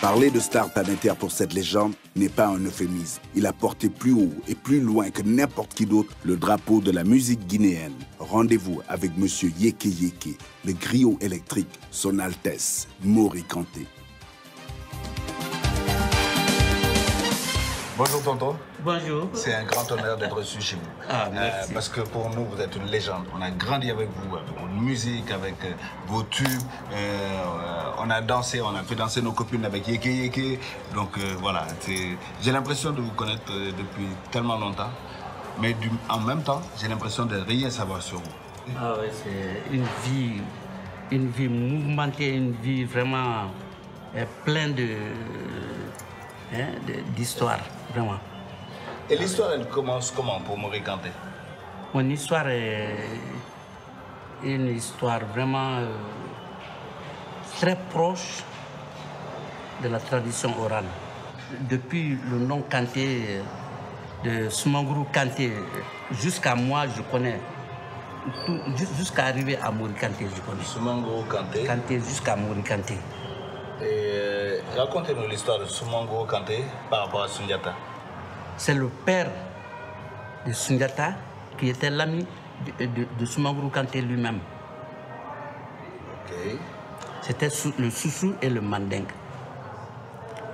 Parler de star planétaire pour cette légende n'est pas un euphémisme. Il a porté plus haut et plus loin que n'importe qui d'autre le drapeau de la musique guinéenne. Rendez-vous avec Monsieur Yéké Yéké, le griot électrique, son Altesse, Mori Kanté. Bonjour tonton. Bonjour. C'est un grand honneur d'être reçu chez vous. Ah, merci. Parce que pour nous, vous êtes une légende. On a grandi avec vous, avec votre musique, avec vos tubes. On a dansé, on a fait danser nos copines avec Yéké Yéké. Donc voilà, j'ai l'impression de vous connaître depuis tellement longtemps. Mais en même temps, j'ai l'impression de rien savoir sur vous. Ah ouais, c'est une vie mouvementée, une vie vraiment pleine d'histoire, vraiment. Et l'histoire, elle commence comment pour Mori Kanté? Mon histoire est une histoire vraiment très proche de la tradition orale. Depuis le nom Kanté, de Soumangourou Kanté, jusqu'à moi, je connais. Jusqu'à arriver à Mori Kanté, je connais. Soumangourou Kanté. Kanté jusqu'à Mori Kanté. Et racontez-nous l'histoire de Soumangourou Kanté par rapport à Sundiata. C'est le père de Sundiata qui était l'ami de Soumangourou Kanté lui-même. Ok. C'était le Soussou et le Mandingue.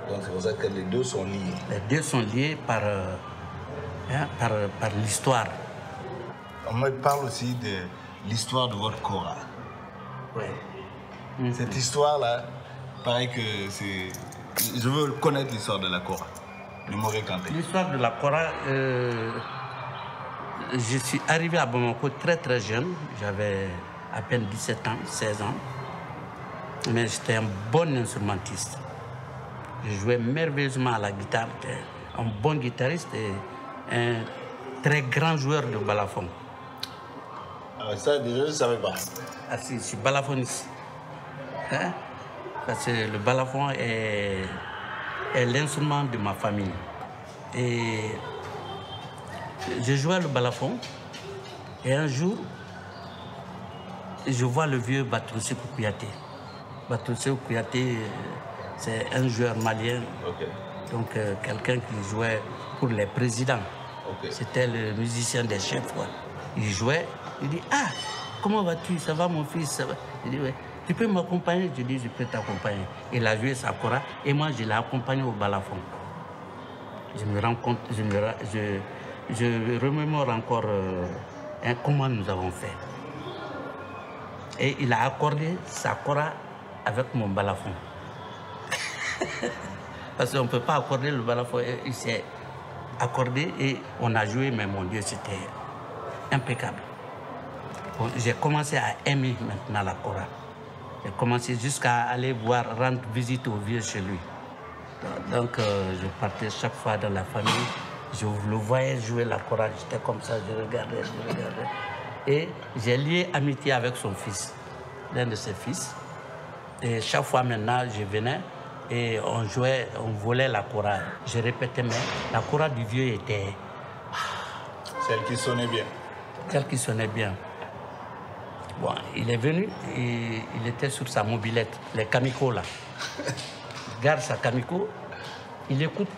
Donc c'est pour ça que les deux sont liés. Les deux sont liés par l'histoire. On me parle aussi de l'histoire de votre Kora. Ouais. Cette histoire-là, pareil que c'est... Je veux connaître l'histoire de la Kora, de Mori Kanté. L'histoire de la Kora, je suis arrivé à Bamako très très jeune. J'avais à peine 17 ans, 16 ans. Mais j'étais un bon instrumentiste. Je jouais merveilleusement à la guitare. J'étais un bon guitariste et un très grand joueur de balafon. Ah, ça, déjà, je ne savais pas. Ah si, je suis balafoniste. Hein? Parce que le balafon est l'instrument de ma famille. Et je jouais le balafon. Et un jour, je vois le vieux Batroussi Kouyaté. Batroussi Kouyaté, c'est un joueur malien. Okay. Donc quelqu'un qui jouait pour les présidents. Okay. C'était le musicien des chefs. Quoi. Il jouait, il dit « Ah, comment vas-tu? Ça va mon fils? Ça va ?» Il dit « Ouais. Tu peux m'accompagner ?» Je dis « Je peux t'accompagner. » Il a joué sa kora et moi je l'ai accompagné au balafon. Je me rends compte, je remémore encore comment nous avons fait. Et il a accordé sa kora avec mon balafon. Parce qu'on ne peut pas accorder le balafon. Il s'est accordé et on a joué, mais mon Dieu, c'était impeccable. Bon, j'ai commencé à aimer maintenant la kora. J'ai commencé jusqu'à aller rendre visite au vieux chez lui. Donc je partais chaque fois dans la famille, je le voyais jouer la kora, j'étais comme ça, je regardais. Et j'ai lié amitié avec son fils, l'un de ses fils. Et chaque fois maintenant, je venais et on jouait, on volait la kora. Je répétais, mais la kora du vieux était... Celle qui sonnait bien. Celle qui sonnait bien. Bon, il est venu et il était sur sa mobilette, les kamiko là. Il garde sa kamiko, il écoute.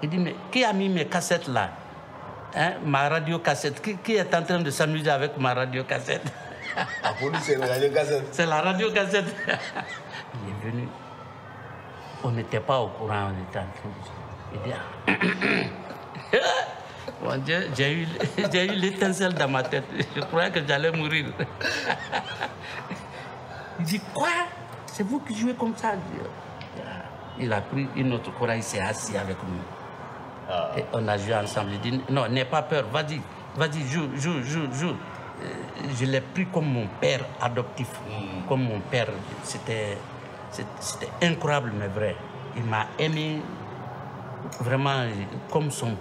Il dit, mais qui a mis mes cassettes là? Hein, ma radio-cassette. Qui est en train de s'amuser avec ma radio-cassette? Ah, pour lui, c'est la radio-cassette. C'est la radio-cassette. Il est venu. On n'était pas au courant, on était en train de... Il dit, mon Dieu, j'ai eu l'étincelle dans ma tête. Je croyais que j'allais mourir. Il dit, quoi? C'est vous qui jouez comme ça? Il a pris une autre kora, il s'est assis avec nous. Ah. Et on a joué ensemble. Il dit, non, n'aie pas peur, vas-y, joue. Je l'ai pris comme mon père adoptif. Comme mon père. C'était incroyable, mais vrai. Il m'a aimé vraiment comme son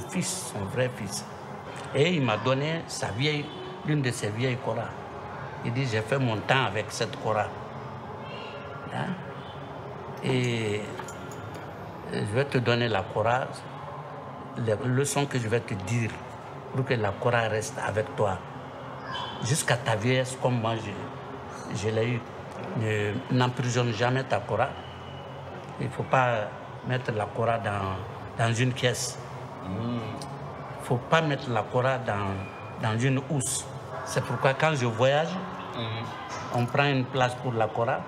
fils, son vrai fils. Et il m'a donné l'une de ses vieilles koras. Il dit, j'ai fait mon temps avec cette kora. Hein? Et je vais te donner la kora, les leçons que je vais te dire pour que la kora reste avec toi. Jusqu'à ta vieillesse, comme moi je l'ai eu. N'emprisonne jamais ta kora. Il ne faut pas mettre la Kora dans une caisse. Il ne faut pas mettre la Kora dans une housse. C'est pourquoi quand je voyage, on prend une place pour la Kora.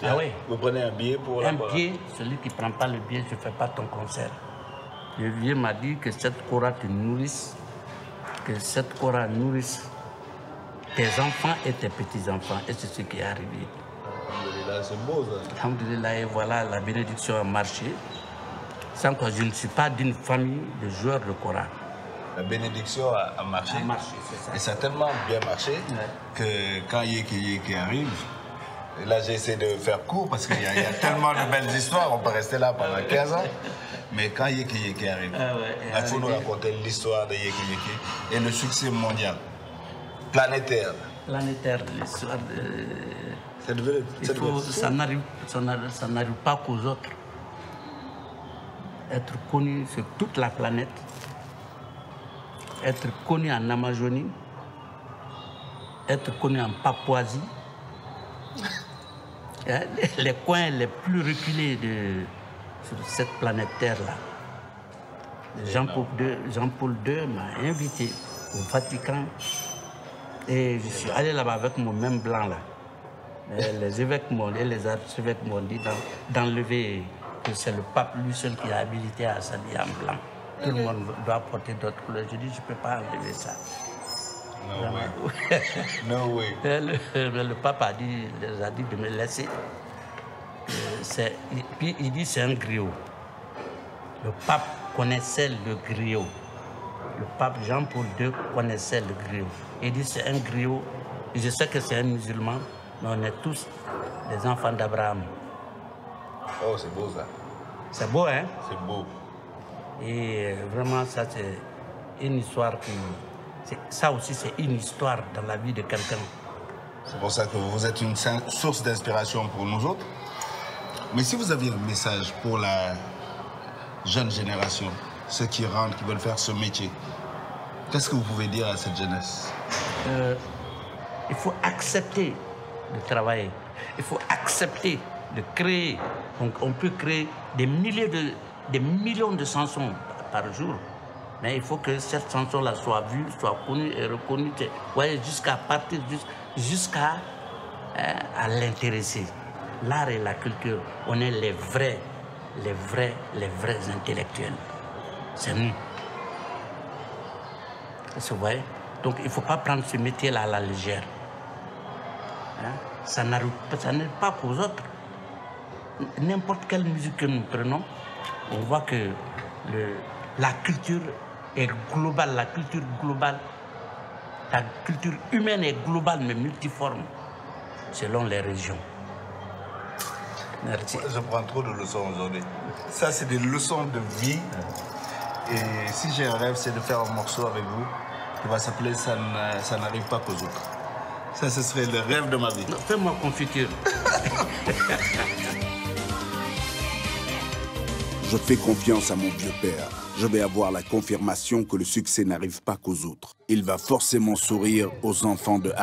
Ah oui. Vous prenez un billet pour la Kora? Un billet, celui qui ne prend pas le billet, je ne fais pas ton concert. Le vieux m'a dit que cette Kora te nourrisse, que cette Kora nourrisse tes enfants et tes petits-enfants. Et c'est ce qui est arrivé. Alhamdulillah, c'est beau ça. Alhamdulillah, et voilà, la bénédiction a marché. Sans quoi je ne suis pas d'une famille de joueurs de Kora. La bénédiction a marché. A marché, c'est ça. Et ça a tellement bien marché que quand Yeke Yeke arrive, et là j'ai essayé de faire court parce qu'il y a tellement de belles histoires, on peut rester là pendant 15 ans. Mais quand Yeke Yeke arrive, il faut nous raconter l'histoire de Yeke Yeke et le succès mondial, planétaire. Planétaire, l'histoire de... Ça n'arrive pas qu'aux autres. Être connu sur toute la planète, être connu en Amazonie, être connu en Papouasie, les coins les plus reculés sur cette planète Terre-là. Jean-Paul II m'a invité au Vatican et je suis allé là-bas avec mon même blanc là. Les évêques et les archevêques m'ont dit d'enlever que c'est le pape lui seul qui est habilité à s'habiller en blanc. Tout le monde doit porter d'autres couleurs. Je dis, je ne peux pas enlever ça. No way. No way. Le pape les a dit de me laisser. Puis il dit c'est un griot. Le pape connaissait le griot. Le pape Jean-Paul II connaissait le griot. Il dit c'est un griot. Et je sais que c'est un musulman, mais on est tous des enfants d'Abraham. Oh, c'est beau ça. C'est beau, hein? C'est beau. Et vraiment, ça, c'est une histoire qui... Ça aussi, c'est une histoire dans la vie de quelqu'un. C'est pour ça que vous êtes une source d'inspiration pour nous autres. Mais si vous aviez un message pour la jeune génération, ceux qui rentrent, qui veulent faire ce métier, qu'est-ce que vous pouvez dire à cette jeunesse? Il faut accepter de travailler. Il faut accepter de créer. Donc, on peut créer des millions de chansons par jour. Mais il faut que cette chanson-là soit vue, soit connue et reconnue. Vous voyez, jusqu'à l'intéresser. L'art et la culture, on est les vrais intellectuels. C'est nous. Vous voyez? Donc il ne faut pas prendre ce métier-là à la légère. Hein? Ça n'arrive pas qu'aux autres. N'importe quelle musique que nous prenons, on voit que la culture est globale, la culture humaine est globale mais multiforme selon les régions. Merci. Je prends trop de leçons aujourd'hui. Ça, c'est des leçons de vie. Et si j'ai un rêve, c'est de faire un morceau avec vous qui va s'appeler Ça n'arrive pas qu'aux autres. Ça, ce serait le rêve de ma vie. Fais-moi confiture. Je fais confiance à mon vieux père. Je vais avoir la confirmation que le succès n'arrive pas qu'aux autres. Il va forcément sourire aux enfants de